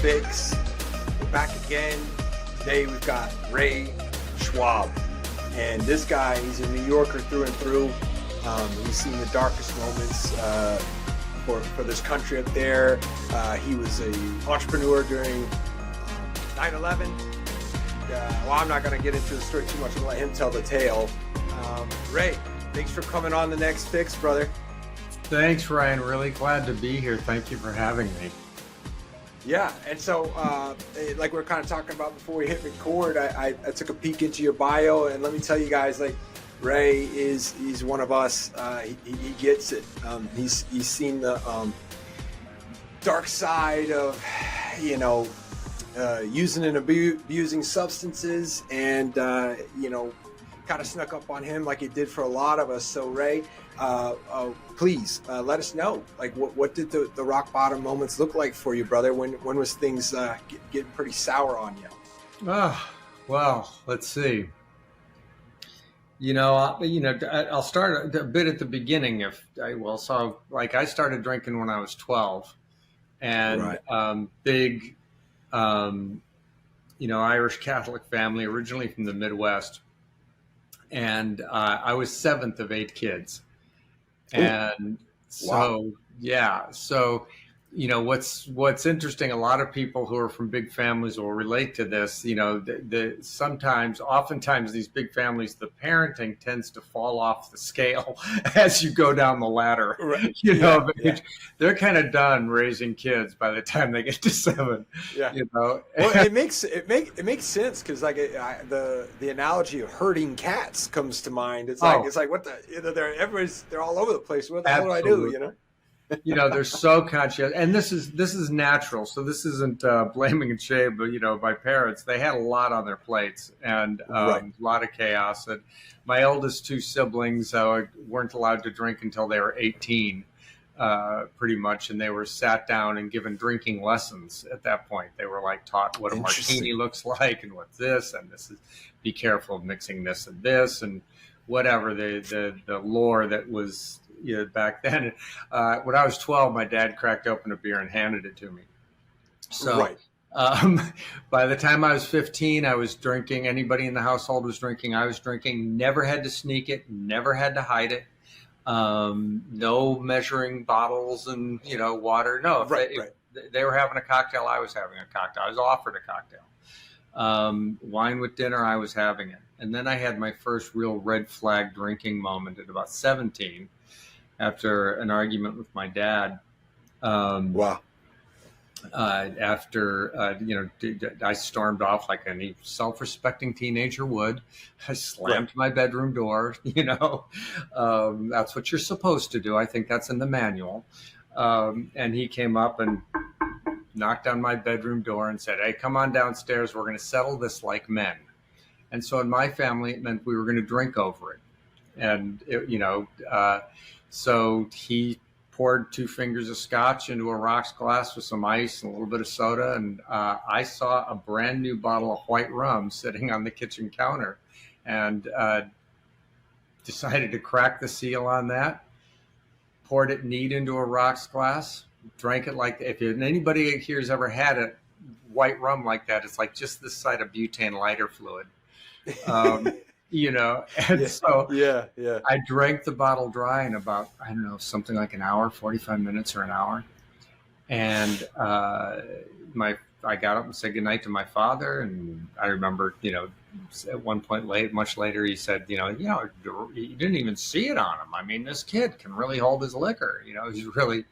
Fix. We're back again. Today we've got Ray Schaub. And this guy, he's a New Yorker through and through. He's seen the darkest moments for this country up there. He was an entrepreneur during 9/11. Well, I'm not going to get into the story too much and let him tell the tale. Ray, thanks for coming on the Next Fix, brother. Thanks, Ryan. Really glad to be here. Thank you for having me. Yeah, and so like we were kind of talking about before we hit record, I took a peek into your bio, and let me tell you guys, like, Ray he's one of us. He gets it. He's seen the dark side of, using and abusing substances, and kind of snuck up on him like it did for a lot of us. So Ray, please let us know, like, what did the rock bottom moments look like for you, brother? When was things getting pretty sour on you? Well, let's see. I'll start a bit at the beginning. I started drinking when I was 12, and right. Big, Irish Catholic family, originally from the Midwest. And I was seventh of 8 kids. And so, yeah. So, what's interesting, a lot of people who are from big families will relate to this. Oftentimes these big families, the parenting tends to fall off the scale as you go down the ladder. Right. They're kind of done raising kids by the time they get to 7. Yeah. Well, it makes sense, because like the analogy of herding cats comes to mind. It's like what the they're all over the place. What the hell do I do? They're so conscious, and this is natural. So this isn't blaming and shame, but my parents, they had a lot on their plates, and a lot of chaos. And my oldest 2 siblings weren't allowed to drink until they were 18, pretty much, and they were sat down and given drinking lessons at that point. They were like taught what a martini looks like, and what's this, and this is, be careful of mixing this and this, and whatever the lore that was. Back then, when I was 12, my dad cracked open a beer and handed it to me. So by the time I was 15, I was drinking. Anybody in the household was drinking. I was drinking. Never had to sneak it. Never had to hide it. No measuring bottles and water. No, if they were having a cocktail, I was having a cocktail. I was offered a cocktail. Wine with dinner, I was having it. And then I had my first real red flag drinking moment at about 17. After an argument with my dad. I stormed off like any self-respecting teenager would. I slammed my bedroom door. That's what you're supposed to do. I think that's in the manual. And he came up and knocked on my bedroom door and said, "Hey, come on downstairs. We're going to settle this like men." And so in my family, it meant we were going to drink over it. And, so he poured 2 fingers of scotch into a rocks glass with some ice and a little bit of soda. And I saw a brand new bottle of white rum sitting on the kitchen counter, and decided to crack the seal on that, poured it neat into a rocks glass, drank it like, if anybody here has ever had a white rum like that, it's like just this side of butane lighter fluid. I drank the bottle dry in about, something like an hour, 45 minutes or an hour. And I got up and said goodnight to my father. And I remember, at one point much later, he said, you didn't even see it on him. I mean, this kid can really hold his liquor. He's really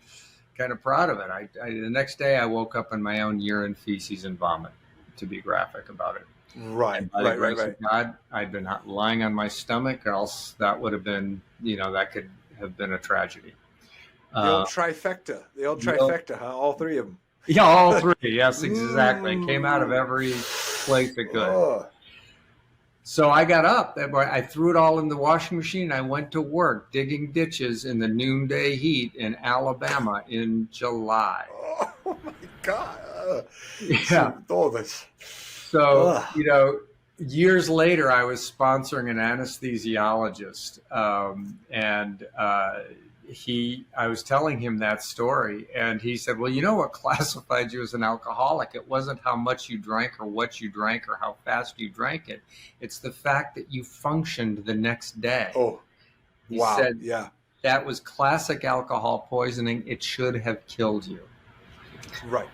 kind of proud of it. The next day I woke up in my own urine, feces, and vomit, to be graphic about it. Right. God, I'd been lying on my stomach, or else that would have been, that could have been a tragedy. The old trifecta, huh? All 3 of them. Yeah, all 3. Yes, exactly. It came out of every place it could. So I got up. I threw it all in the washing machine. I went to work digging ditches in the noonday heat in Alabama in July. Oh my God! Yeah. So, years later, I was sponsoring an anesthesiologist, and I was telling him that story, and he said, well, you know what classified you as an alcoholic? It wasn't how much you drank or what you drank or how fast you drank it. It's the fact that you functioned the next day. Oh, He wow. said, Yeah. that was classic alcohol poisoning. It should have killed you. Right.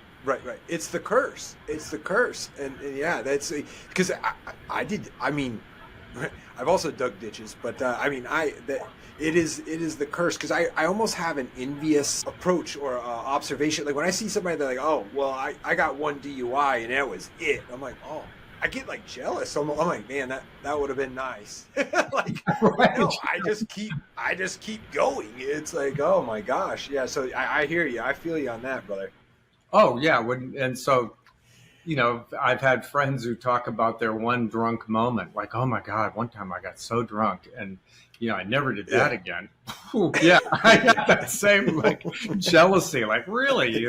It's the curse. And yeah, that's because I've also dug ditches, but it is the curse, because I almost have an envious approach or observation. Like when I see somebody, they're like, oh, well, I got one DUI and that was it. I'm like, oh, I get like jealous. I'm like, man, that would have been nice. Like, Right. no, I just keep going. It's like, oh my gosh. Yeah. So I hear you. I feel you on that, brother. Oh, yeah. And so, I've had friends who talk about their one drunk moment, like, oh my God, one time I got so drunk and, I never did that again. Yeah, I got that same like jealousy, like really,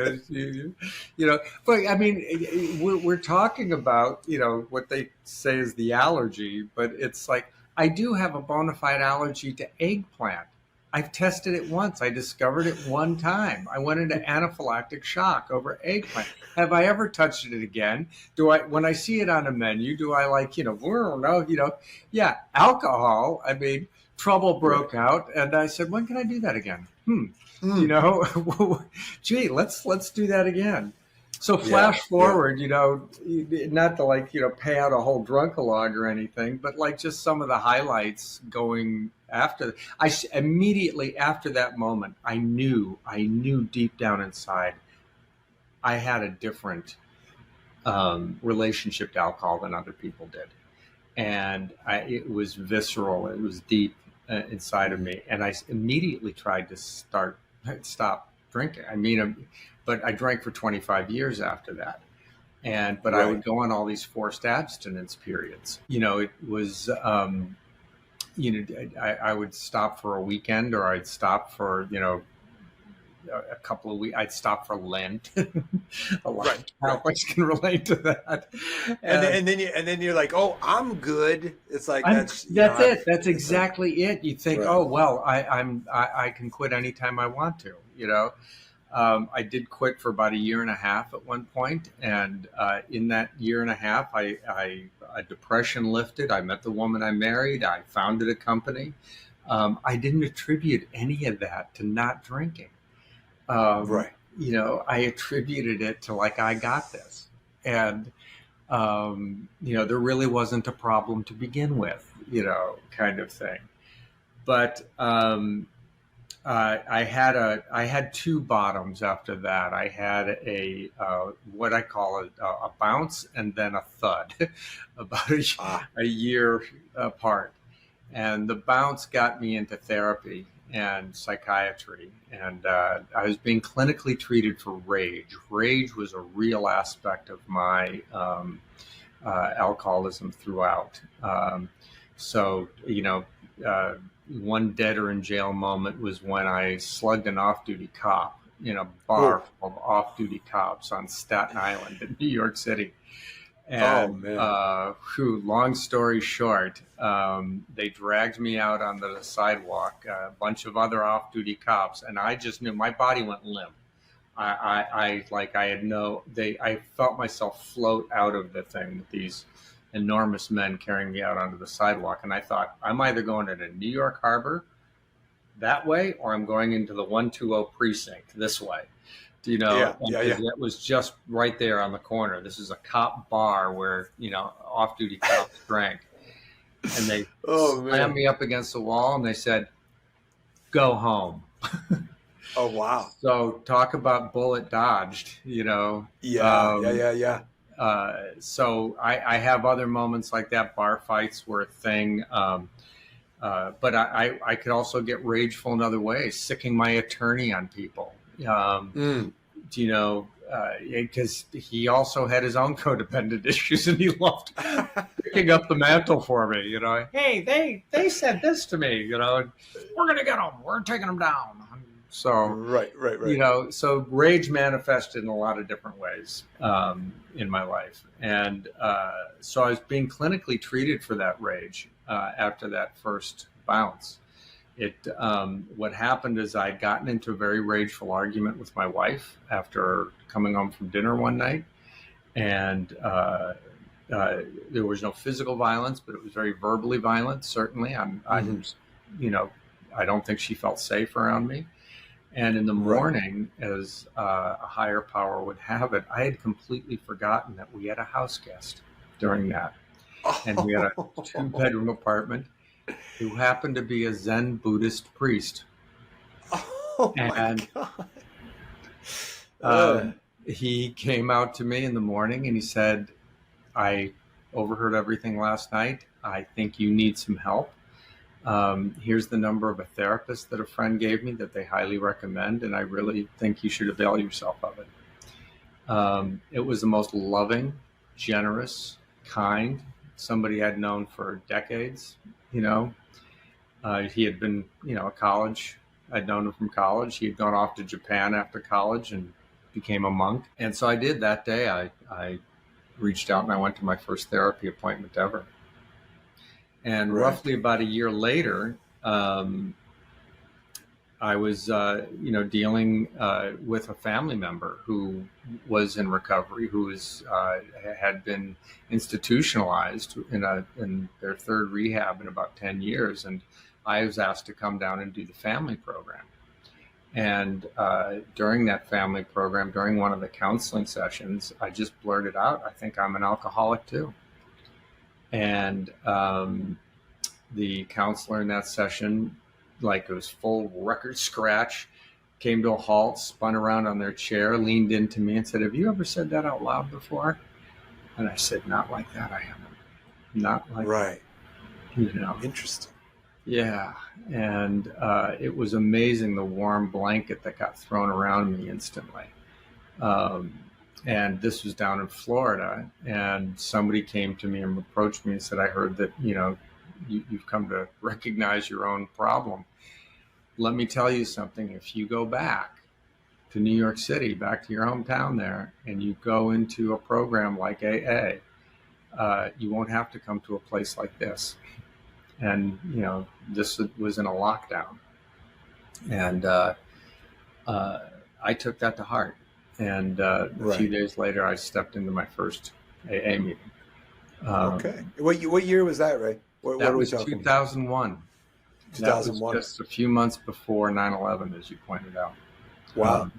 But I mean, we're talking about, what they say is the allergy, but it's like, I do have a bona fide allergy to eggplant. I've tested it once. I discovered it one time. I went into anaphylactic shock over eggplant. Have I ever touched it again? When I see it on a menu, do I like, yeah, alcohol. I mean, trouble broke out, and I said, when can I do that again? Gee, let's do that again. So flash forward, not to pay out a whole drunk-a-log or anything, but like just some of the highlights going after. Immediately after that moment, I knew deep down inside, I had a different relationship to alcohol than other people did. And it was visceral. It was deep inside of me. And I immediately tried to stop drinking. But I drank for 25 years after that. But I would go on all these forced abstinence periods. It was, I would stop for a weekend, or I'd stop for, a couple of weeks. I'd stop for Lent. A lot of Catholics can relate to that. And then you're like, oh, I'm good. It's like that's it. That's exactly it. You think, oh well, I can quit anytime I want to. I did quit for about a year and a half at one point, and in that year and a half, a depression lifted. I met the woman I married. I founded a company. I didn't attribute any of that to not drinking. I attributed it to I got this. And, there really wasn't a problem to begin with, kind of thing. But I had two bottoms after that. I had what I call a bounce and then a thud about a year apart. And the bounce got me into therapy and psychiatry, and I was being clinically treated for rage. Rage was a real aspect of my alcoholism throughout. One dead or in jail moment was when I slugged an off-duty cop in a bar full of off-duty cops on Staten Island in New York City. And long story short, they dragged me out onto the sidewalk, a bunch of other off-duty cops, and I just knew my body went limp. I felt myself float out of the thing with these enormous men carrying me out onto the sidewalk, and I thought, I'm either going to the New York Harbor that way, or I'm going into the 120 precinct this way. It was just right there on the corner. This is a cop bar where, off-duty cops drank. And they slammed me up against the wall and they said, go home. Oh, wow. So talk about bullet dodged, Yeah. So I have other moments like that. Bar fights were a thing. But I could also get rageful in other ways, sicking my attorney on people. Because he also had his own codependent issues, and he loved picking up the mantle for me. Hey, they said this to me. And we're gonna get them. We're taking them down. So right. So rage manifested in a lot of different ways in my life, and so I was being clinically treated for that rage after that first bounce. What happened is I'd gotten into a very rageful argument with my wife after coming home from dinner one night, and there was no physical violence, but it was very verbally violent. Certainly, I don't think she felt safe around me. And in the morning, as a higher power would have it, I had completely forgotten that we had a house guest during that. And we had a 2-bedroom apartment who happened to be a Zen Buddhist priest. Oh my God. He came out to me in the morning and he said, I overheard everything last night. I think you need some help. Here's the number of a therapist that a friend gave me that they highly recommend, and I really think you should avail yourself of it. It was the most loving, generous, kind, somebody I'd known for decades. He had been, at college. I'd known him from college. He had gone off to Japan after college and became a monk. And so I did that day. I reached out and I went to my first therapy appointment ever. And roughly about a year later, I was, dealing with a family member who was in recovery, who had been institutionalized in their third rehab in about 10 years. And I was asked to come down and do the family program. And during that family program, during one of the counseling sessions, I just blurted out, I think I'm an alcoholic too. And the counselor in that session, like it was full record scratch, came to a halt, spun around on their chair, leaned into me and said, have you ever said that out loud before? And I said, not like that, I haven't. Not like that. Interesting. Yeah. And it was amazing, the warm blanket that got thrown around me instantly. And this was down in Florida, and somebody came to me and approached me and said, I heard that, you've come to recognize your own problem. Let me tell you something. If you go back to New York City, back to your hometown there, and you go into a program like AA, you won't have to come to a place like this. And, this was in a lockdown. And I took that to heart. And a few days later, I stepped into my first AA meeting. Okay. What year was that, Ray? That was 2001. 2001. That was just a few months before 9/11, as you pointed out. Wow.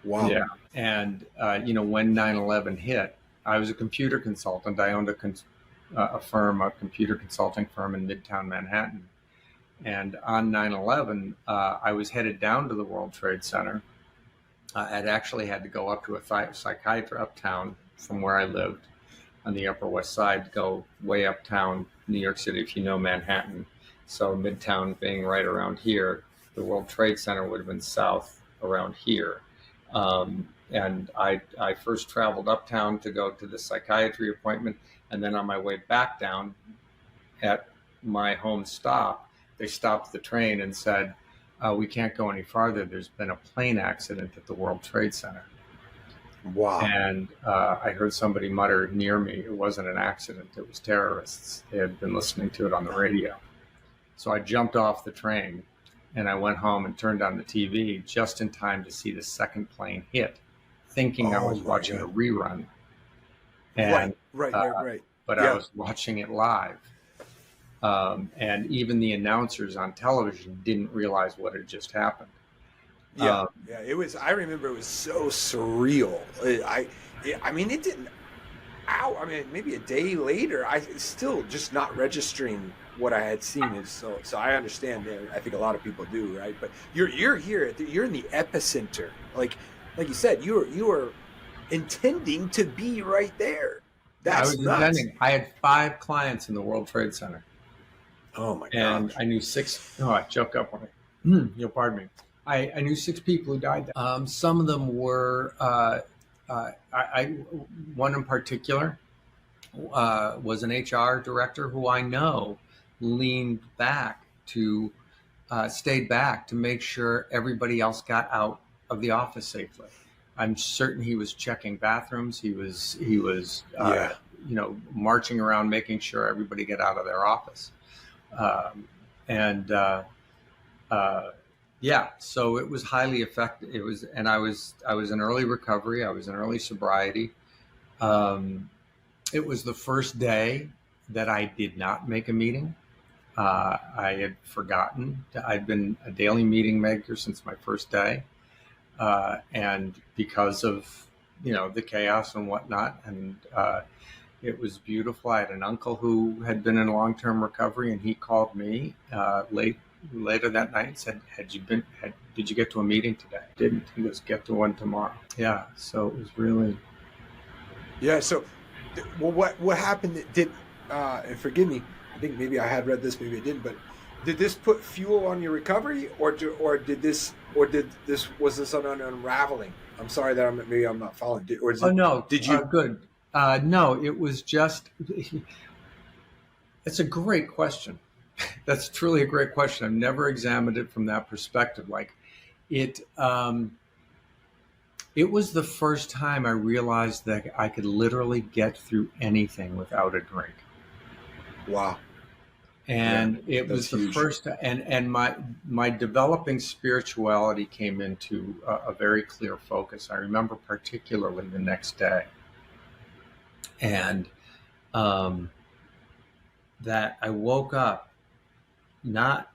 Yeah. And, when 9/11 hit, I was a computer consultant. I owned a computer consulting firm in Midtown Manhattan. And on 9/11, I was headed down to the World Trade Center. I'd actually had to go up to a psychiatrist uptown from where I lived on the Upper West Side, go way uptown, New York City, if you know Manhattan. So Midtown being right around here, the World Trade Center would have been south around here. And I first traveled uptown to go to the psychiatry appointment. And then on my way back down at my home stop, they stopped the train and said, we can't go any farther. There's been a plane accident at the World Trade Center. Wow. And I heard somebody mutter near me, it wasn't an accident, it was terrorists. They had been listening to it on the radio. So I jumped off the train and I went home and turned on the TV just in time to see the second plane hit, thinking I was watching a rerun. And, right. But I was watching it live. And even the announcers on television didn't realize what had just happened. It was. I remember it was so surreal. It didn't. Maybe a day later, I still just not registering what I had seen. So I understand. I think a lot of people do, right? But you're here. You're in the epicenter. Like you said, you are intending to be right there. That's intending. I had 5 clients in the World Trade Center. Oh my gosh. And I knew 6. Oh, I choked up when you'll pardon me. I knew 6 people who died there. Some of them were, one in particular was an HR director who I know leaned back to, stayed back to make sure everybody else got out of the office safely. I'm certain he was checking bathrooms. He was marching around making sure everybody get out of their office. yeah, so it was highly effective. And I was in early recovery. I was in early sobriety. It was the first day that I did not make a meeting. I had forgotten. I'd been a daily meeting maker since my first day, and because of the chaos and whatnot, and it was beautiful. I had an uncle who had been in long-term recovery, and he called me later that night and said, did you get to a meeting today? Didn't. He goes, get to one tomorrow. Yeah. So it was really. Yeah. So, well, what happened? And forgive me, I think maybe I had read this, maybe I didn't, but did this put fuel on your recovery, or was this an unraveling? I'm sorry that I'm not following. No. Did you? Good. No, it was just. It's a great question. That's truly a great question. I've never examined it from that perspective. Like it was the first time I realized that I could literally get through anything without a drink. Wow. And it was the first, and my developing spirituality came into a very clear focus. I remember particularly the next day, and that I woke up not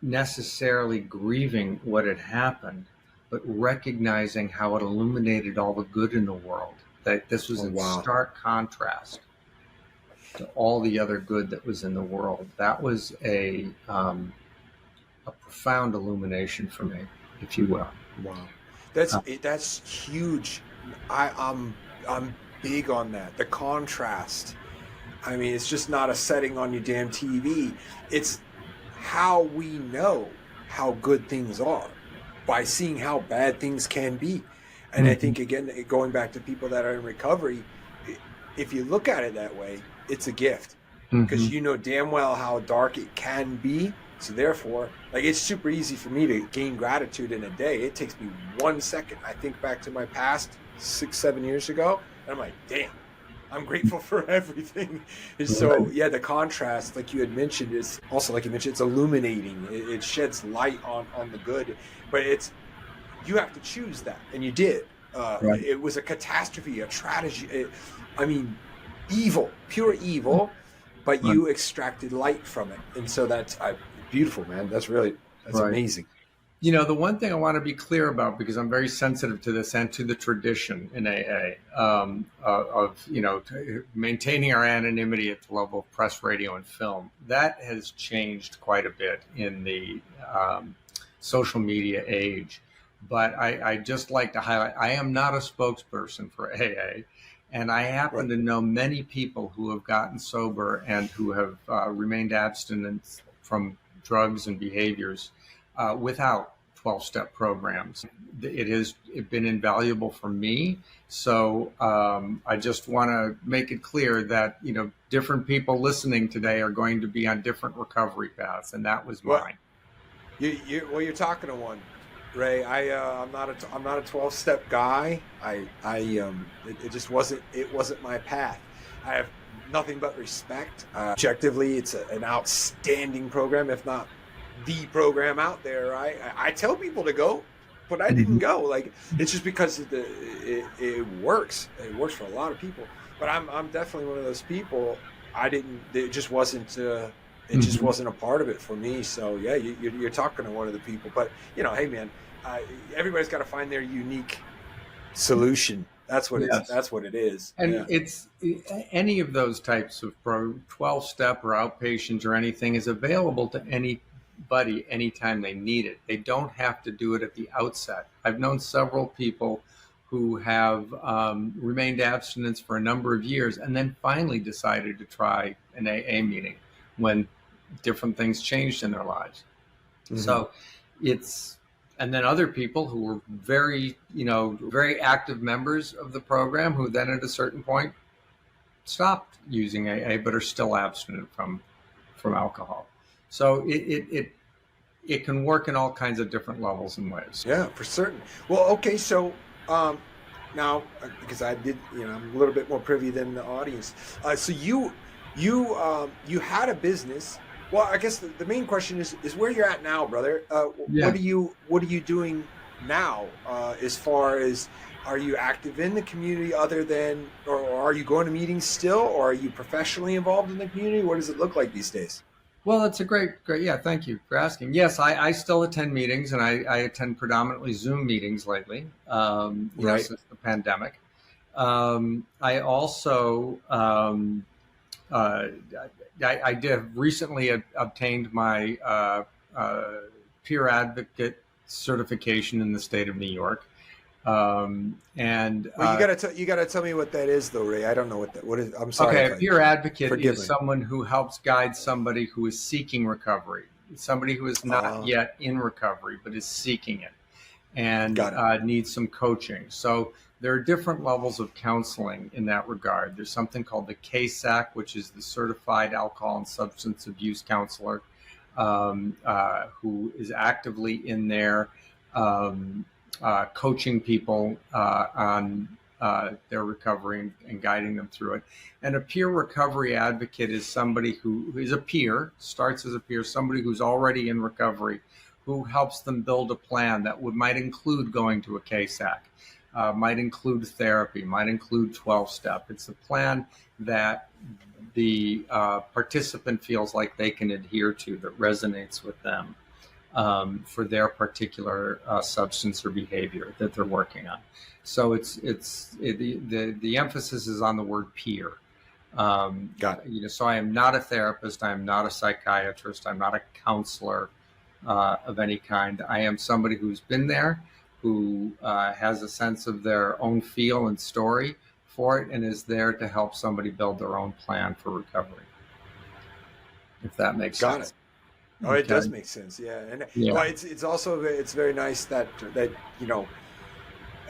necessarily grieving what had happened, but recognizing how it illuminated all the good in the world. That this was in stark contrast to all the other good that was in the world. That was a profound illumination for me, if you will. Wow, that's huge. I'm big on that. The contrast. I mean, it's just not a setting on your damn TV. It's how we know how good things are by seeing how bad things can be. And I think, again, going back to people that are in recovery, if you look at it that way, it's a gift, because you know damn well how dark it can be. So therefore, like, it's super easy for me to gain gratitude in a day. It takes me 1 second. I think back to my past 6-7 years ago, and I'm like, damn, I'm grateful for everything. And so, yeah, the contrast, like you had mentioned, is also, like you mentioned, it's illuminating. It sheds light on the good, but you have to choose that, and you did. It was a catastrophe, a tragedy. Evil, pure evil, but you extracted light from it, and so that's beautiful, man. That's amazing. The one thing I want to be clear about, because I'm very sensitive to this and to the tradition in AA, of maintaining our anonymity at the level of press, radio, and film. That has changed quite a bit in the social media age. But I just like to highlight, I am not a spokesperson for AA. And I happen to know many people who have gotten sober and who have remained abstinent from drugs and behaviors without 12-step programs. It has been invaluable for me. So I just want to make it clear that, different people listening today are going to be on different recovery paths. And that was mine. You're talking to one. Ray, I'm not a 12-step guy. It just wasn't my path. I have nothing but respect. Objectively, it's an outstanding program, if not the program out there. I tell people to go, but I didn't go. Like, it's just because it works. It works for a lot of people. But I'm definitely one of those people. It just wasn't. It just wasn't a part of it for me. So yeah, you're talking to one of the people. But hey man, everybody's got to find their unique solution. That's what that's what it is. And it's any of those types of 12-step or outpatient or anything is available to anybody anytime they need it. They don't have to do it at the outset. I've known several people who have remained abstinent for a number of years and then finally decided to try an AA meeting when different things changed in their lives. So and then other people who were very active members of the program who then at a certain point stopped using AA but are still abstinent from alcohol. So it can work in all kinds of different levels and ways. Yeah, for certain. Well, okay, so now, because I'm a little bit more privy than the audience. So you had a business Well, I guess the main question is where you're at now, brother. Yeah. What are you doing now? As far as, are you active in the community other than, or are you going to meetings still, or are you professionally involved in the community? What does it look like these days? Well, it's a great. Yeah, thank you for asking. Yes, I still attend meetings, and I attend predominantly Zoom meetings lately. Right. Since the pandemic. I also uh, I did recently obtained my peer advocate certification in the state of New York, and Well, you gotta tell me what that is, though, Ray. I don't know what is. I'm sorry okay, if a I peer advocate forgive is me. someone who helps guide somebody who is seeking recovery, somebody who is not Uh, yet in recovery but is seeking it and Got it. needs some coaching. So there are different levels of counseling in that regard. There's something called the KSAC, which is the Certified Alcohol and Substance Abuse Counselor, who is actively in there um, coaching people on their recovery and guiding them through it. And a peer recovery advocate is somebody who is a peer, starts as a peer, somebody who's already in recovery, who helps them build a plan that might include going to a KSAC, might include therapy, might include 12-step. It's a plan that the participant feels like they can adhere to, that resonates with them for their particular substance or behavior that they're working on. So the emphasis is on the word peer. Got it. So I am not a therapist. I am not a psychiatrist. I'm not a counselor of any kind. I am somebody who's been there, who has a sense of their own feel and story for it, and is there to help somebody build their own plan for recovery, if that makes Got sense. it. Oh, it does make sense. Yeah, and well, Yeah. it's also, it's very nice that you know,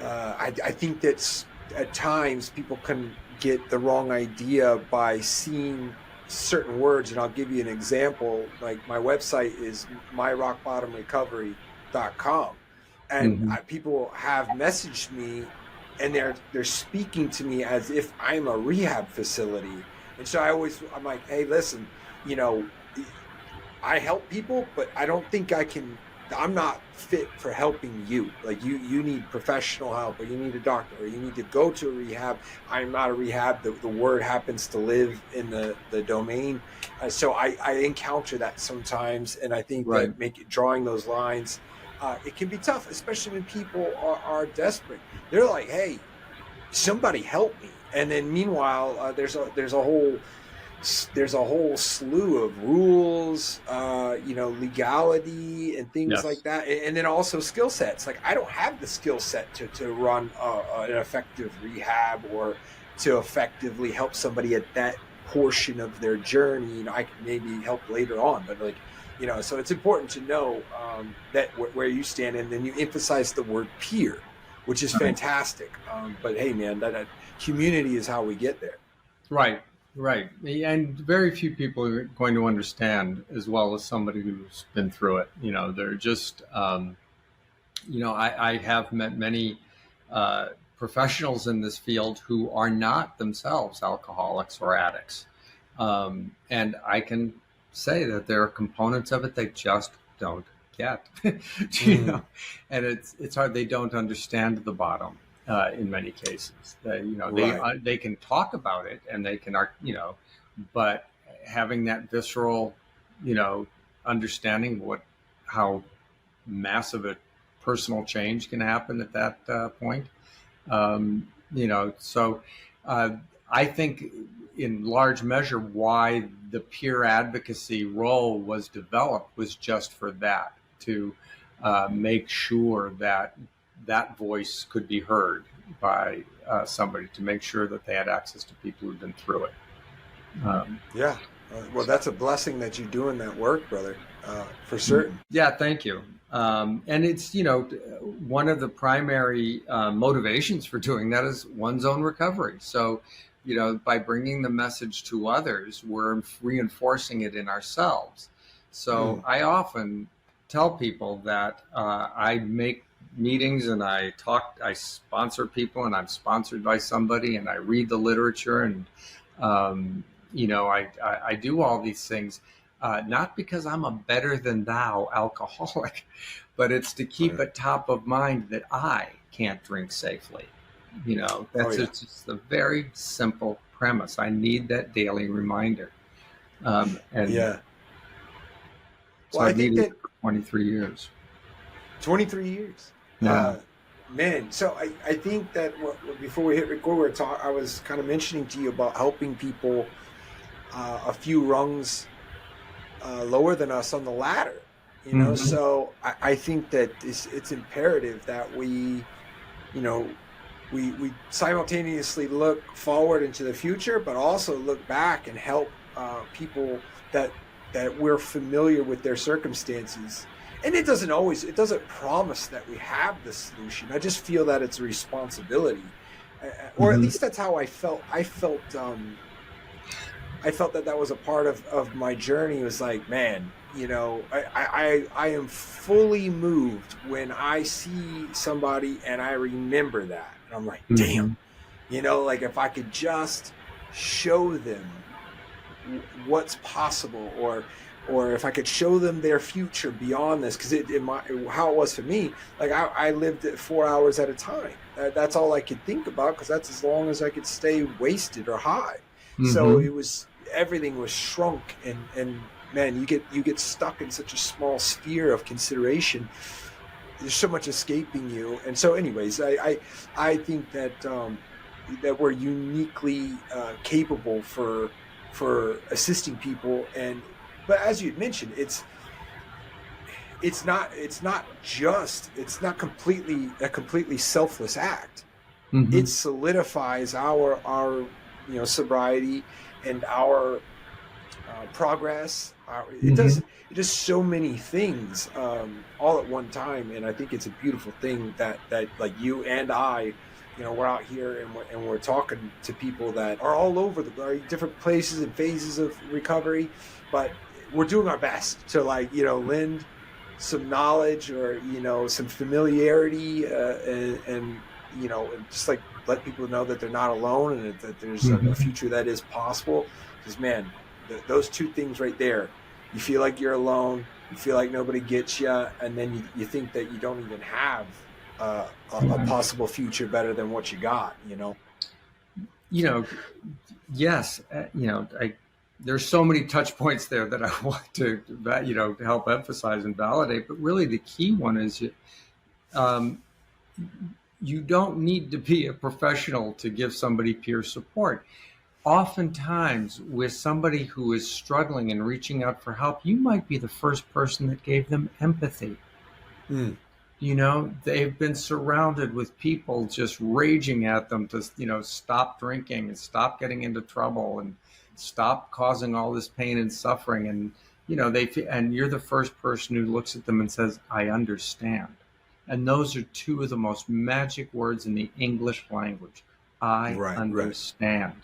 I think that at times people can get the wrong idea by seeing certain words, and I'll give you an example. Like, my website is myrockbottomrecovery.com, and Mm-hmm. people have messaged me, and they're speaking to me as if I'm a rehab facility, and so I'm like, hey, listen, you know, I help people, but I don't think I'm not fit for helping you. Like, you need professional help, or you need a doctor, or you need to go to a rehab. I'm not a rehab. The word happens to live in the domain. So I encounter that sometimes. And I think Right. that drawing those lines, it can be tough, especially when people are desperate. They're like, hey, somebody help me. And then meanwhile, there's a whole slew of rules, legality and things like Yes. that, and then also skill sets. Like, I don't have the skill set to run an effective rehab, or to effectively help somebody at that portion of their journey. I can maybe help later on, but so it's important to know that where you stand, and then you emphasize the word peer, which is Right. fantastic. But hey, man, that community is how we get there. Right. Right. And very few people are going to understand as well as somebody who's been through it. They're just, I have met many professionals in this field who are not themselves alcoholics or addicts. And I can say that there are components of it they just don't get, and it's hard. They don't understand the bottom. In many cases, Right. they can talk about it, and they can, but having that visceral, understanding how massive a personal change can happen at that point. So I think in large measure why the peer advocacy role was developed was just for that, to make sure that voice could be heard by somebody, to make sure that they had access to people who've been through it. Yeah. Well, that's a blessing that you're doing that work, brother, for certain. Yeah, thank you. And it's, one of the primary motivations for doing that is one's own recovery. So, by bringing the message to others, we're reinforcing it in ourselves. So I often tell people that I make meetings, and I sponsor people, and I'm sponsored by somebody, and I read the literature, and I do all these things. not because I'm a better than thou alcoholic, but it's to keep it top of mind that I can't drink safely. It's just a very simple premise. I need that daily reminder. And Yeah. so Well, I I've think needed that it for 23 years. 23 years. Yeah. Man, so I think that before we hit record, I was kind of mentioning to you about helping people a few rungs lower than us on the ladder. So I think that it's imperative that we simultaneously look forward into the future, but also look back and help people that we're familiar with their circumstances. And it doesn't promise that we have the solution. I just feel that it's a responsibility, or at least that's how I felt. I felt that was a part of my journey. It was like, man, I am fully moved when I see somebody and I remember that. And I'm like, damn, like if I could just show them what's possible, or if I could show them their future beyond this, because how it was for me, like I lived at 4 hours at a time. That's all I could think about, because that's as long as I could stay wasted or high. So everything was shrunk, and man, you get stuck in such a small sphere of consideration. There's so much escaping you. And so anyways, I think that that we're uniquely capable for assisting people. But as you had mentioned, it's not completely a completely selfless act. It solidifies our sobriety and our progress. It does so many things all at one time, and I think it's a beautiful thing that like you and I, we're out here and we're talking to people that are all over different places and phases of recovery, but we're doing our best to lend some knowledge or some familiarity and just like let people know that they're not alone, and that there's a future that is possible. Because man, those two things right there, you feel like you're alone, you feel like nobody gets you, and then you think that you don't even have a possible future better than what you got. Yes, there's so many touch points there that I want to help emphasize and validate. But really, the key one is you don't need to be a professional to give somebody peer support. Oftentimes, with somebody who is struggling and reaching out for help, you might be the first person that gave them empathy. They've been surrounded with people just raging at them to, stop drinking and stop getting into trouble and stop causing all this pain and suffering. And, and you're the first person who looks at them and says, I understand. And those are two of the most magic words in the English language. I understand.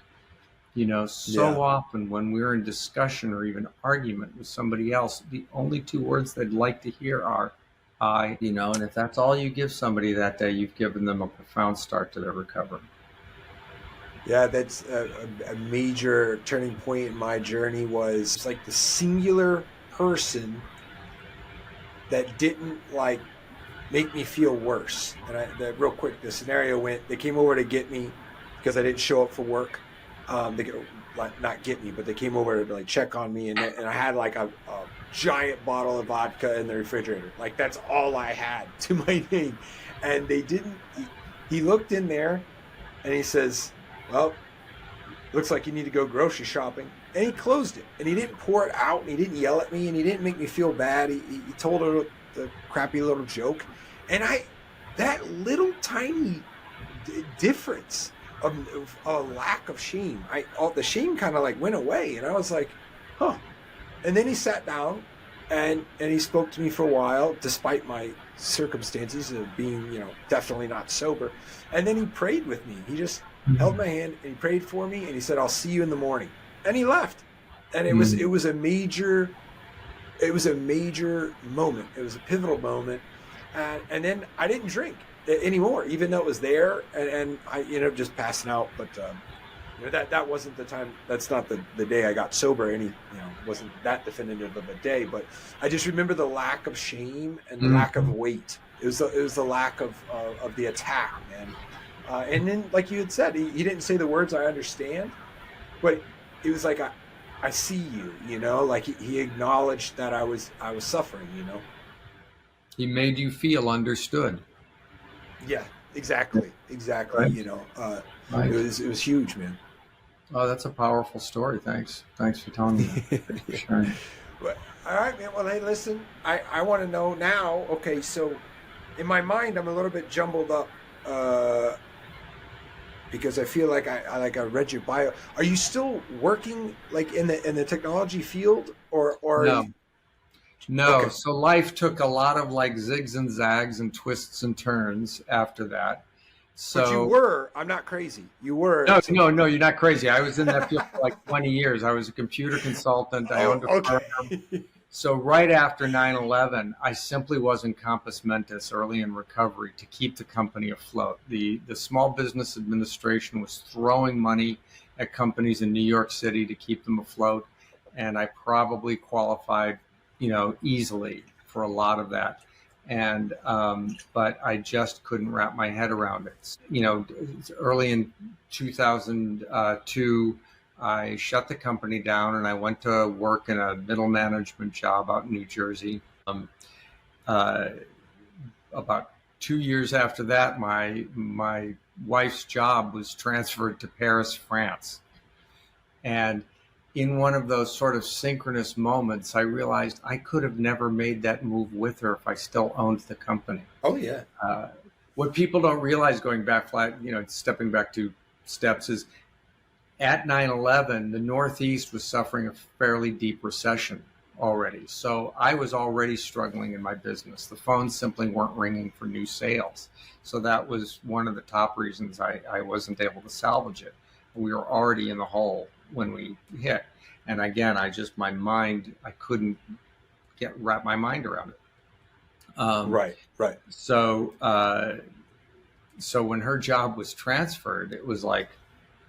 Often when we're in discussion or even argument with somebody else, the only two words they'd like to hear are I, and if that's all you give somebody that day, you've given them a profound start to their recovery. Yeah, that's a major turning point in my journey. Was like the singular person that didn't make me feel worse. And real quick, the scenario went, they came over to get me because I didn't show up for work. They not get me, but they came over to check on me, and I had a giant bottle of vodka in the refrigerator. That's all I had to my name. And they didn't, he looked in there and he says, well, looks like you need to go grocery shopping. And he closed it, and he didn't pour it out, and he didn't yell at me, and he didn't make me feel bad. He told her the crappy little joke. And that little tiny difference of a lack of shame, the shame kind of went away, and I was like, huh. And then he sat down and he spoke to me for a while, despite my circumstances of being, definitely not sober. And then he prayed with me. He just held my hand and he prayed for me, and he said, I'll see you in the morning. And he left. And it was a major moment. It was a pivotal moment. And then I didn't drink anymore, even though it was there, and I ended up just passing out. But That wasn't the time. That's not the day I got sober. Wasn't that definitive of a day. But I just remember the lack of shame and the lack of weight. It was the lack of the attack, man. And then, like you had said, he didn't say the words "I understand," but it was like I see you. Like he acknowledged that I was suffering. He made you feel understood. Yeah, exactly. Right. Right. It was huge, man. Oh, that's a powerful story. Thanks for telling me that. For sharing. But, all right, man. Well, hey, listen, I want to know now. Okay, so in my mind, I'm a little bit jumbled up because I feel like I read your bio. Are you still working like in the technology field, or no? No. Okay. So life took a lot of like zigs and zags and twists and turns after that. So, but you were, I'm not crazy. You were. No, you're not crazy. I was in that field for like 20 years. I was a computer consultant. I owned a firm. So right after 9/11, I simply was in compos mentis early in recovery to keep the company afloat. The Small Business Administration was throwing money at companies in New York City to keep them afloat. And I probably qualified, easily for a lot of that. And but I just couldn't wrap my head around it. Early in 2002, I shut the company down and I went to work in a middle management job out in New Jersey. About 2 years after that, my wife's job was transferred to Paris, France. And in one of those sort of synchronous moments, I realized I could have never made that move with her if I still owned the company. Oh, yeah. What people don't realize, going back, stepping back 2 steps, is at 9/11, the Northeast was suffering a fairly deep recession already. So I was already struggling in my business. The phones simply weren't ringing for new sales. So that was one of the top reasons I wasn't able to salvage it. We were already in the hole when we hit. And again, I couldn't wrap my mind around it. Right. So when her job was transferred, it was like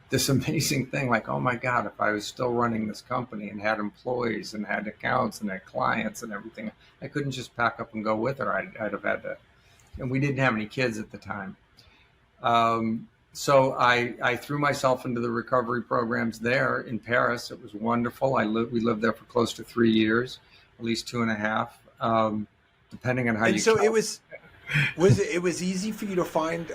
this amazing thing, like, oh my God, if I was still running this company and had employees and had accounts and had clients and everything, I couldn't just pack up and go with her. I'd have had to, and we didn't have any kids at the time. So I threw myself into the recovery programs there in Paris. It was wonderful. We lived there for close to 3 years, at least 2.5, depending on how you. So count. It was easy for you to find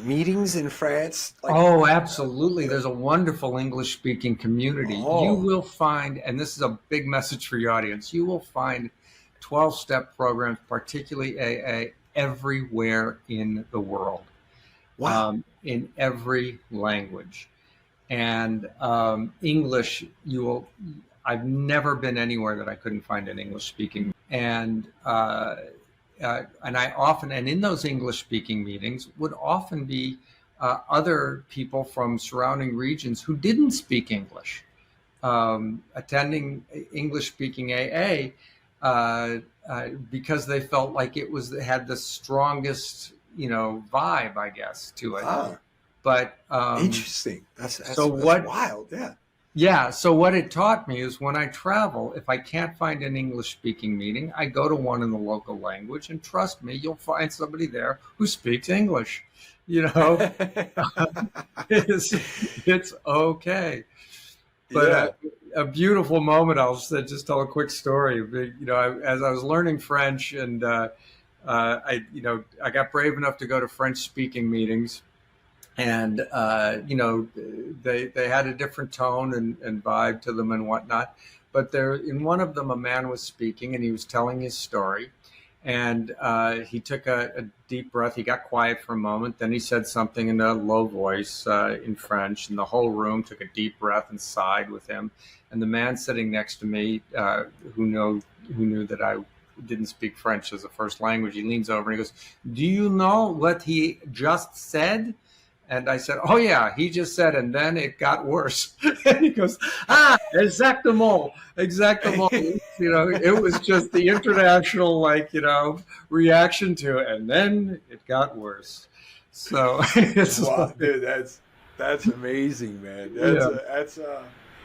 meetings in France? Oh, absolutely. There's a wonderful English-speaking community. Oh. You will find, and this is a big message for your audience, you will find 12-step programs, particularly AA, everywhere in the world. Wow. In every language. And English, I've never been anywhere that I couldn't find an English-speaking. And I often, and in those English-speaking meetings, would often be other people from surrounding regions who didn't speak English, attending English-speaking AA because they felt like it had the strongest, vibe, I guess, to it. Ah, but interesting. That's wild. Yeah. Yeah. So what it taught me is when I travel, if I can't find an English-speaking meeting, I go to one in the local language, and trust me, you'll find somebody there who speaks English. It's okay. But yeah. A beautiful moment. I'll just tell a quick story. As I was learning French, and I got brave enough to go to French-speaking meetings. And, they had a different tone and vibe to them and whatnot. But in one of them, a man was speaking and he was telling his story. And he took a deep breath. He got quiet for a moment. Then he said something in a low voice in French. And the whole room took a deep breath and sighed with him. And the man sitting next to me, who knew that I didn't speak French as a first language, he leans over and he goes, "Do you know what he just said?" And I said, "Oh yeah, he just said, and then it got worse." And he goes, exactement. It was just the international, reaction to it, and then it got worse. So wow, dude, That's amazing, man. Yeah.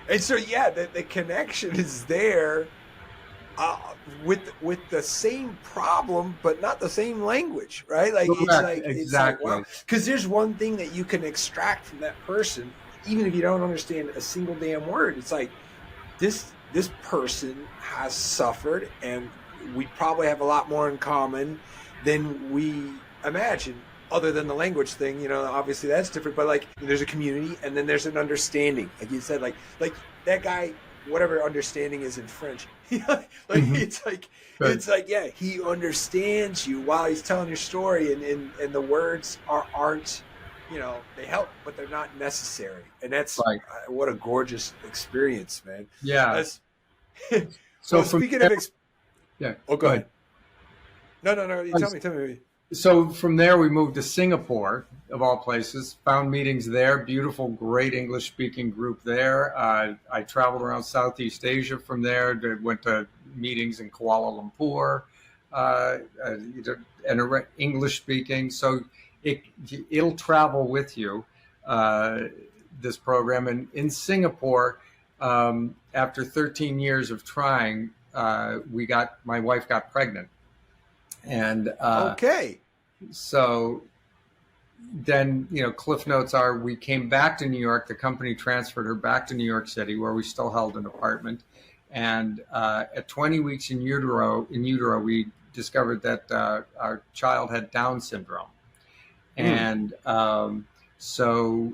And so yeah, the connection is there, with the same problem, but not the same language, right? Like Correct. it's like Exactly. wow, because there's one thing that you can extract from that person, even if you don't understand a single damn word. It's like this person has suffered, and we probably have a lot more in common than we imagine. Other than the language thing, obviously that's different. But like, there's a community, and then there's an understanding. Like you said, like that guy, whatever understanding is in French, like Mhm. it's like Right. it's like yeah, he understands you while he's telling your story, and the words aren't, they help, but they're not necessary. And that's Right. what a gorgeous experience, man. Yeah. That's So well. from Speaking there, of, yeah, oh, go go ahead. ahead. No. You tell me. So from there, we moved to Singapore, of all places. Found meetings there. Beautiful, great English-speaking group there. I traveled around Southeast Asia from there. Went to meetings in Kuala Lumpur, and English-speaking. So it'll travel with you. Uh, this program, and in Singapore, after 13 years of trying, my wife got pregnant, and Okay. so then, cliff notes are we came back to New York. The company transferred her back to New York City, where we still held an apartment. And at 20 weeks in utero, we discovered that our child had Down syndrome. And so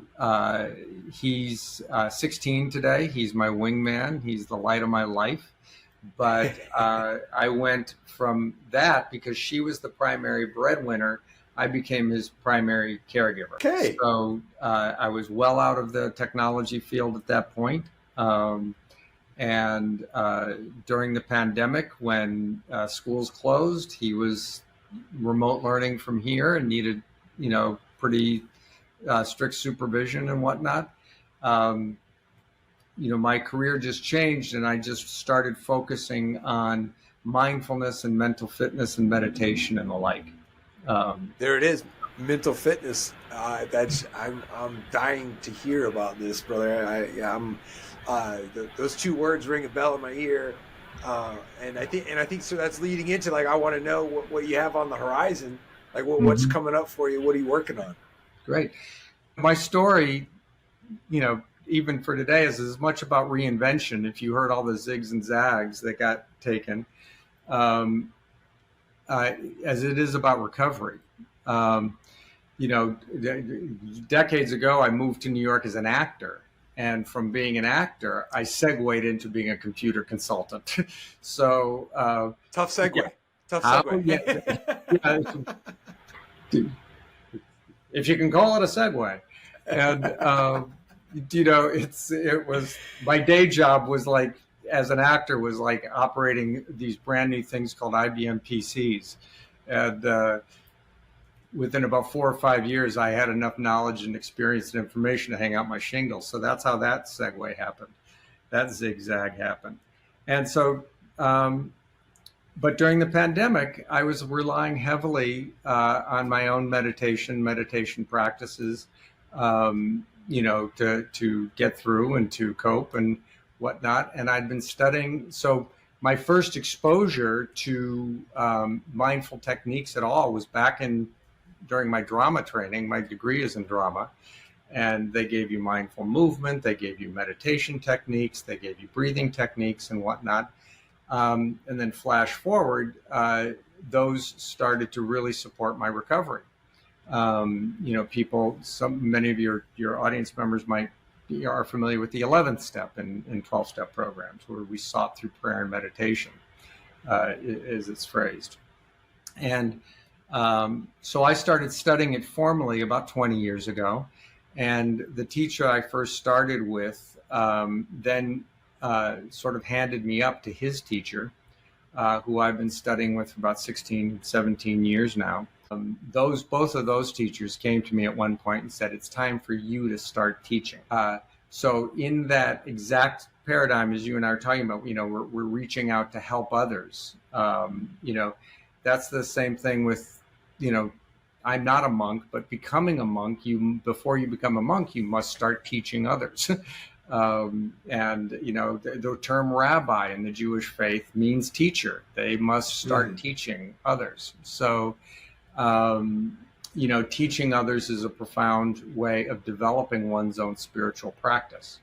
he's 16 today. He's my wingman. He's the light of my life. But I went from that, because she was the primary breadwinner, I became his primary caregiver. Okay. So I was well out of the technology field at that point. And during the pandemic, when schools closed, he was remote learning from here and needed, pretty strict supervision and whatnot. My career just changed, and I just started focusing on mindfulness and mental fitness and meditation and the like. There it is, mental fitness. I'm dying to hear about this, brother. Those two words ring a bell in my ear, and I think so. That's leading into, like, I want to know what you have on the horizon, like what's coming up for you. What are you working on? Great. My story, even for today, is as much about reinvention. If you heard all the zigs and zags that got taken, as it is about recovery. Decades ago, I moved to New York as an actor. And from being an actor, I segued into being a computer consultant. So tough segue. Yeah. Tough segue. If you can call it a segue. And it was, my day job was like, as an actor, was like operating these brand new things called IBM PCs. And within about 4 or 5 years, I had enough knowledge and experience and information to hang out my shingles. So that's how that segue happened. That zigzag happened. And so, but during the pandemic, I was relying heavily on my own meditation practices, to get through and to cope and whatnot. And I'd been studying. So my first exposure to mindful techniques at all was back during my drama training. My degree is in drama. And they gave you mindful movement. They gave you meditation techniques. They gave you breathing techniques and whatnot. And then flash forward, those started to really support my recovery. Many of your audience members are familiar with the 11th step in 12-step programs, where we sought through prayer and meditation, as it's phrased. And so I started studying it formally about 20 years ago. And the teacher I first started with then sort of handed me up to his teacher, who I've been studying with for about 16, 17 years now. Both of those teachers came to me at one point and said, it's time for you to start teaching. So in that exact paradigm, as you and I are talking about, we're reaching out to help others. That's the same thing with, I'm not a monk, but becoming a monk, before you become a monk, you must start teaching others. And the term rabbi in the Jewish faith means teacher. They must start teaching others. So, teaching others is a profound way of developing one's own spiritual practice.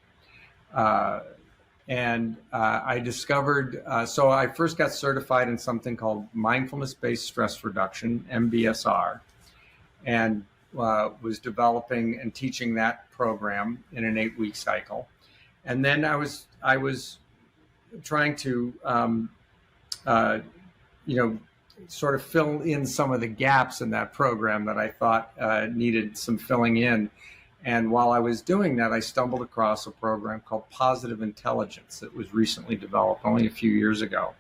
I discovered, so I first got certified in something called mindfulness-based stress reduction, MBSR, and was developing and teaching that program in an 8-week cycle. And then I was trying to, sort of fill in some of the gaps in that program that I thought needed some filling in. And while I was doing that, I stumbled across a program called Positive Intelligence that was recently developed only a few years ago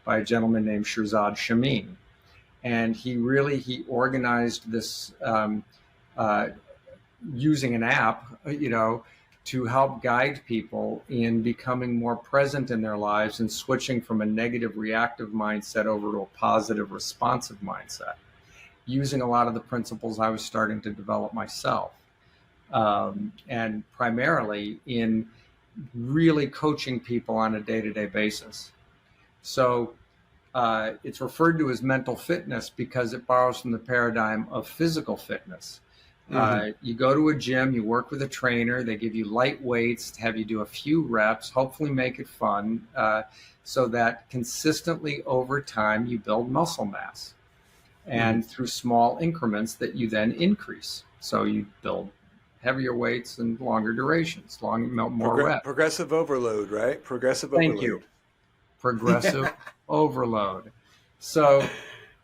by a gentleman named Shirzad Shamin. And he organized this using an app, to help guide people in becoming more present in their lives and switching from a negative reactive mindset over to a positive responsive mindset, using a lot of the principles I was starting to develop myself. And primarily in really coaching people on a day-to-day basis. So it's referred to as mental fitness because it borrows from the paradigm of physical fitness. You go to a gym, you work with a trainer, they give you light weights, have you do a few reps, hopefully make it fun, so that consistently over time you build muscle mass. And through small increments that you then increase. So you build heavier weights and longer durations, more reps. Progressive overload, right? Progressive overload. Thank you. Progressive overload. So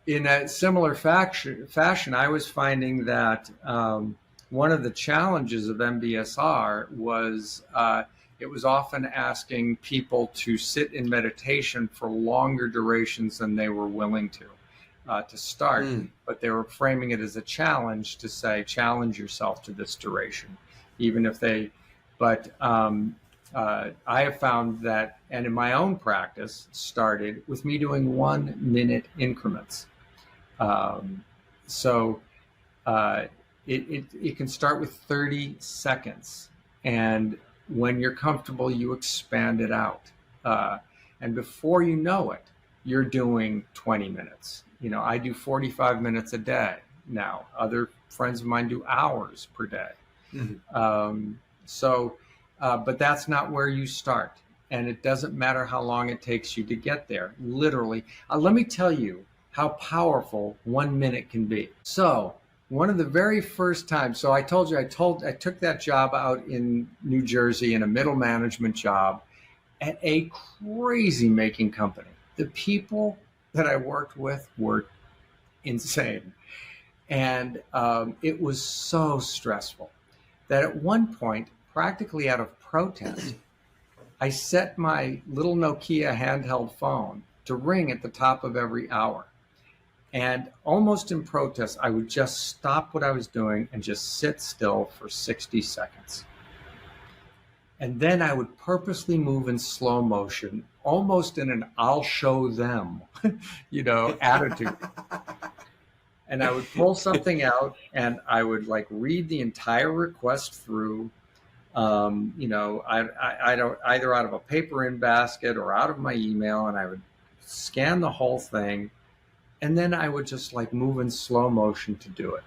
in a similar fashion, I was finding that one of the challenges of MBSR was it was often asking people to sit in meditation for longer durations than they were willing to start, but they were framing it as a challenge to say, challenge yourself to this duration, even if I have found that, and in my own practice, started with me doing 1-minute increments. It can start with 30 seconds. And when you're comfortable, you expand it out. And before you know it, you're doing 20 minutes. I do 45 minutes a day now. Other friends of mine do hours per day. But that's not where you start. And it doesn't matter how long it takes you to get there. Literally, let me tell you how powerful 1 minute can be. So one of the very first times, so I told you, I took that job out in New Jersey in a middle management job at a crazy making company. The people that I worked with were insane. And it was so stressful that at one point, practically out of protest, I set my little Nokia handheld phone to ring at the top of every hour. And almost in protest, I would just stop what I was doing and just sit still for 60 seconds. And then I would purposely move in slow motion, almost in an I'll show them, attitude. And I would pull something out and I would read the entire request through, either out of a paper in basket or out of my email, and I would scan the whole thing. And then I would just move in slow motion to do it.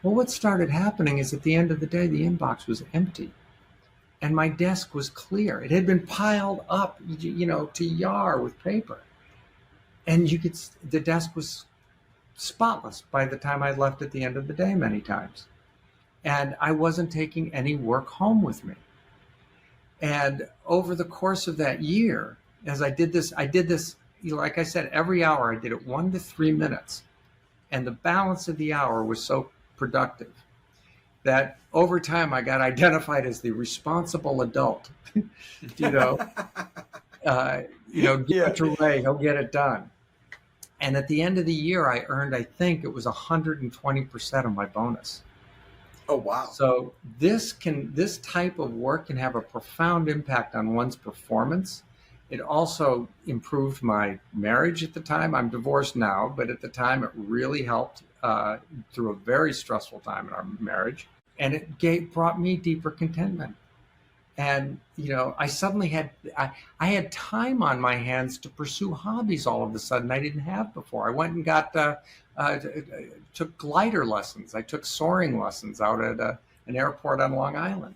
Well, what started happening is at the end of the day, the inbox was empty. And my desk was clear. It had been piled up, to yar with paper. And the desk was spotless by the time I left at the end of the day many times. And I wasn't taking any work home with me. And over the course of that year, as I did this, like I said, every hour I did it 1 to 3 minutes. And the balance of the hour was so productive that over time I got identified as the responsible adult. Give it to Ray, he'll get it done. And at the end of the year, I earned, I think it was 120% of my bonus. Oh, wow. So this type of work can have a profound impact on one's performance. It also improved my marriage at the time. I'm divorced now, but at the time it really helped through a very stressful time in our marriage, and it brought me deeper contentment. And I suddenly had I had time on my hands to pursue hobbies all of a sudden I didn't have before. I went and took glider lessons. I took soaring lessons out at an airport on Long Island.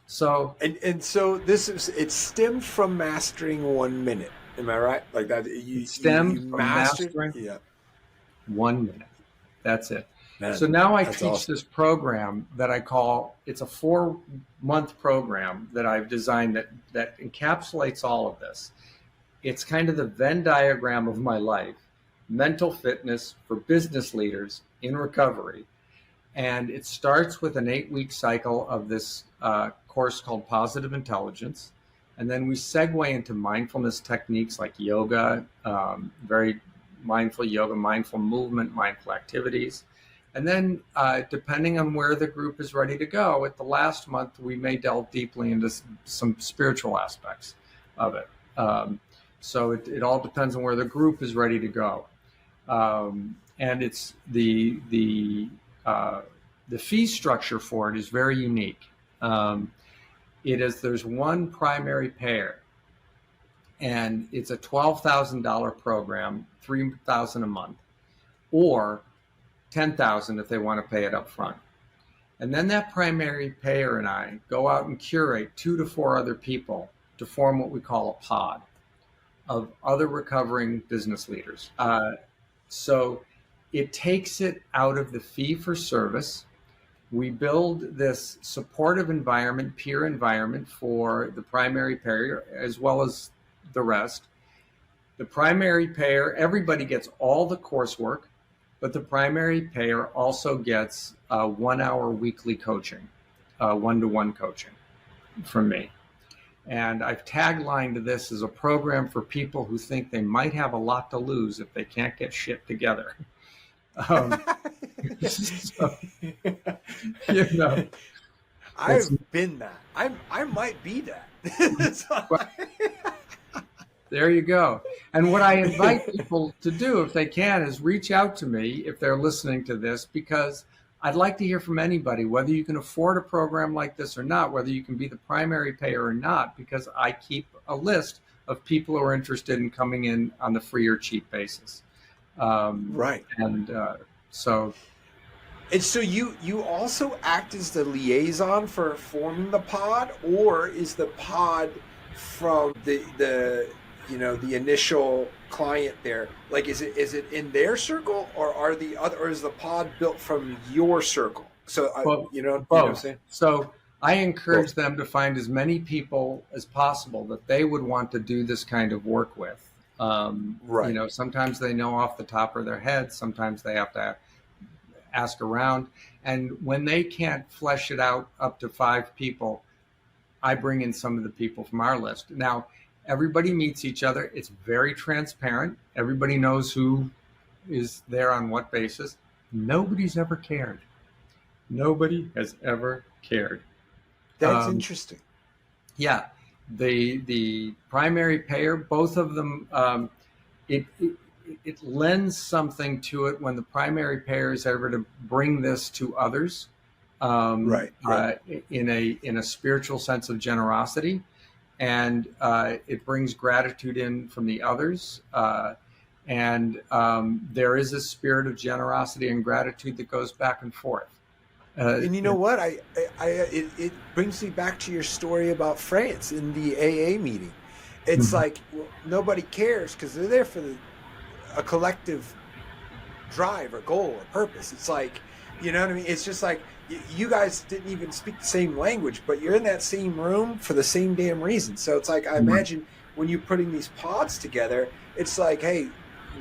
So so it stemmed from mastering 1 minute. Am I right? Like that? You from mastering 1 minute. That's it. Man, so now I teach awesome. This program that I call, it's a 4-month program that I've designed that encapsulates all of this. It's kind of the Venn diagram of my life, mental fitness for business leaders in recovery. And it starts with an 8-week cycle of this course called Positive Intelligence. And then we segue into mindfulness techniques like yoga, very mindful yoga, mindful movement, mindful activities. And then depending on where the group is ready to go, at the last month, we may delve deeply into some spiritual aspects of it. So it all depends on where the group is ready to go. And it's the fee structure for it is very unique. There's one primary payer, and it's a $12,000 program, $3,000 a month, or $10,000 if they want to pay it up front. And then that primary payer and I go out and curate 2 to 4 other people to form what we call a pod of other recovering business leaders. So it takes it out of the fee for service. We build this supportive environment, peer environment for the primary payer as well as the rest. The primary payer, everybody gets all the coursework, but the primary payer also gets 1 hour weekly coaching, 1-to-1 coaching from me. And I've taglined this as a program for people who think they might have a lot to lose if they can't get shit together. So, I've been that. I might be that. There you go. And what I invite people to do, if they can, is reach out to me if they're listening to this, because I'd like to hear from anybody, whether you can afford a program like this or not, whether you can be the primary payer or not, because I keep a list of people who are interested in coming in on the free or cheap basis. Right. And so you also act as the liaison for forming the pod, or is the pod from the initial client there? Like, is it in their circle, or is the pod built from your circle? So both. You know what I'm saying? So I encourage them to find as many people as possible that they would want to do this kind of work with. Right. Sometimes they know off the top of their head. Sometimes they have to ask around. And when they can't flesh it out up to 5 people, I bring in some of the people from our list. Now, everybody meets each other. It's very transparent. Everybody knows who is there on what basis. Nobody's ever cared. Nobody has ever cared. That's interesting. Yeah. The primary payer, both of them, it lends something to it when the primary payer is ever to bring this to others, right. In a spiritual sense of generosity, and it brings gratitude in from the others, and there is a spirit of generosity and gratitude that goes back and forth. And you know what? It brings me back to your story about France in the AA meeting. It's like, well, nobody cares because they're there for a collective drive or goal or purpose. It's like, you know what I mean? It's just like, you guys didn't even speak the same language, but you're in that same room for the same damn reason. So it's like, I imagine when you're putting these pods together, it's like, hey,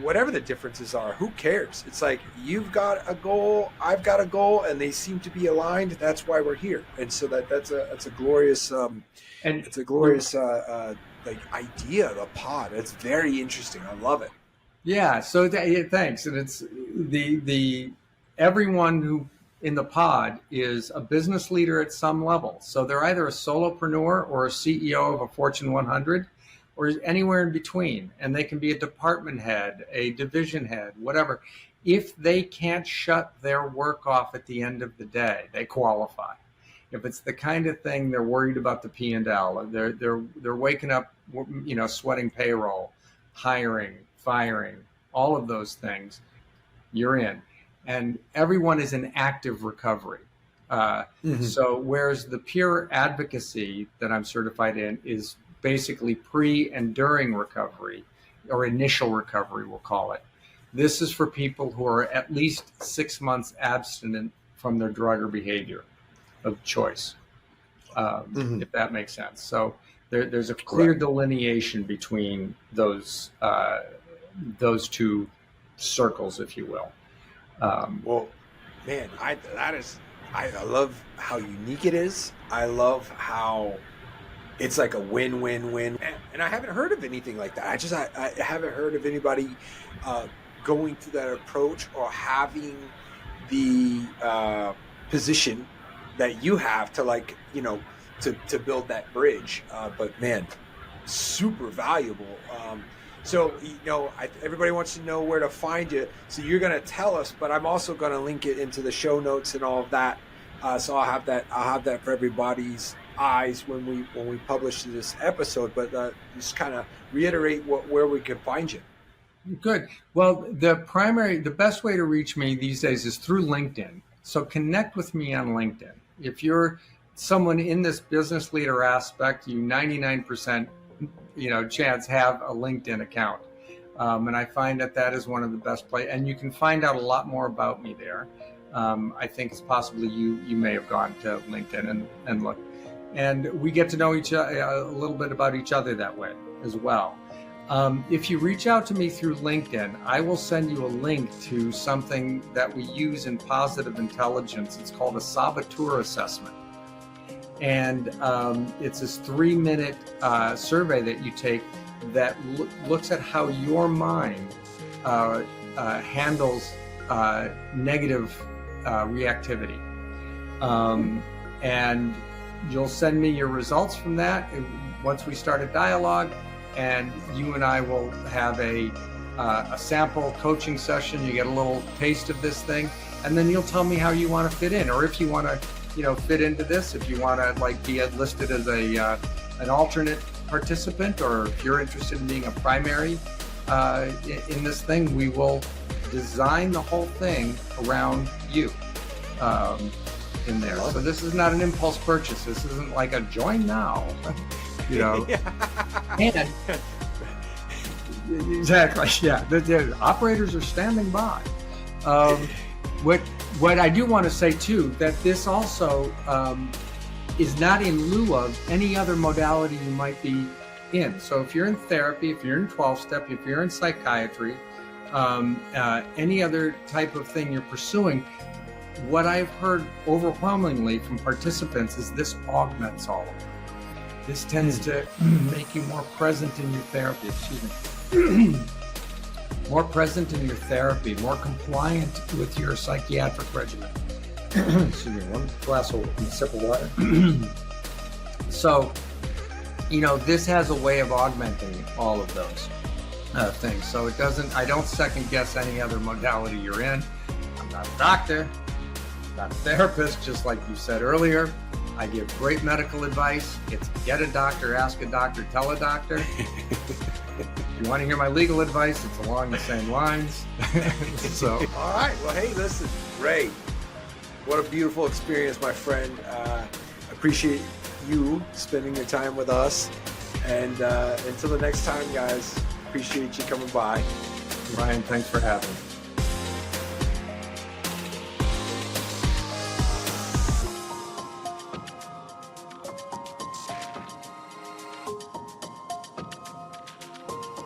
whatever the differences are, who cares? It's like, you've got a goal, I've got a goal, and they seem to be aligned. That's why we're here. And so that's a glorious like idea of a pod. It's very interesting. I love it. Yeah. So thanks. And it's the everyone who in the pod is a business leader at some level. So they're either a solopreneur or a CEO of a Fortune 100. Or anywhere in between, and they can be a department head, a division head, whatever. If they can't shut their work off at the end of the day, they qualify. If it's the kind of thing they're worried about the P&L, they're waking up, sweating payroll, hiring, firing, all of those things, you're in. And everyone is in active recovery. So whereas the pure advocacy that I'm certified in is basically pre and during recovery, or initial recovery, we'll call it. This is for people who are at least 6 months abstinent from their drug or behavior of choice, if that makes sense. So there's a clear delineation between those two circles, if you will. Well, man, I love how unique it is. I love how it's like a win-win-win. And I haven't heard of anything like that. I haven't heard of anybody going through that approach or having the position that you have to to build that bridge. But man, super valuable. So, everybody wants to know where to find you. So you're going to tell us, but I'm also going to link it into the show notes and all of that. So I'll have that for everybody's eyes when we publish this episode. But just kind of reiterate where we can find you. Good. Well, the best way to reach me these days is through LinkedIn. So connect with me on LinkedIn. If you're someone in this business leader aspect, you 99% chance have a LinkedIn account. And I find that is one of the best places. And you can find out a lot more about me there. I think it's possibly you may have gone to LinkedIn and look. And we get to know a little bit about each other that way as well. If you reach out to me through LinkedIn, I will send you a link to something that we use in positive intelligence. It's called a saboteur assessment. And it's this 3-minute survey that you take that looks at how your mind handles negative reactivity. And you'll send me your results from that once we start a dialogue, and you and I will have a sample coaching session. You get a little taste of this thing, and then you'll tell me how you want to fit in, or if you want to fit into this, if you want to be listed as an alternate participant, or if you're interested in being a primary in this thing, we will design the whole thing around you in there. So this is not an impulse purchase. This isn't like a join now, And exactly, yeah. The operators are standing by. What I do want to say too, that this also is not in lieu of any other modality you might be in. So if you're in therapy, if you're in 12-step, if you're in psychiatry, any other type of thing you're pursuing, what I've heard overwhelmingly from participants is this augments all of it. This tends to make you more present in your therapy, more present in your therapy, more compliant with your psychiatric regimen. Excuse me, one sip of water. So, this has a way of augmenting all of those things. So I don't second guess any other modality you're in. I'm not a doctor, not a therapist, just like you said earlier. I give great medical advice. It's get a doctor, ask a doctor, tell a doctor. If you want to hear my legal advice, it's along the same lines. So, all right. Well, hey, listen, Ray, what a beautiful experience, my friend. Appreciate you spending your time with us. And until the next time, guys, appreciate you coming by. Ryan, thanks for having me.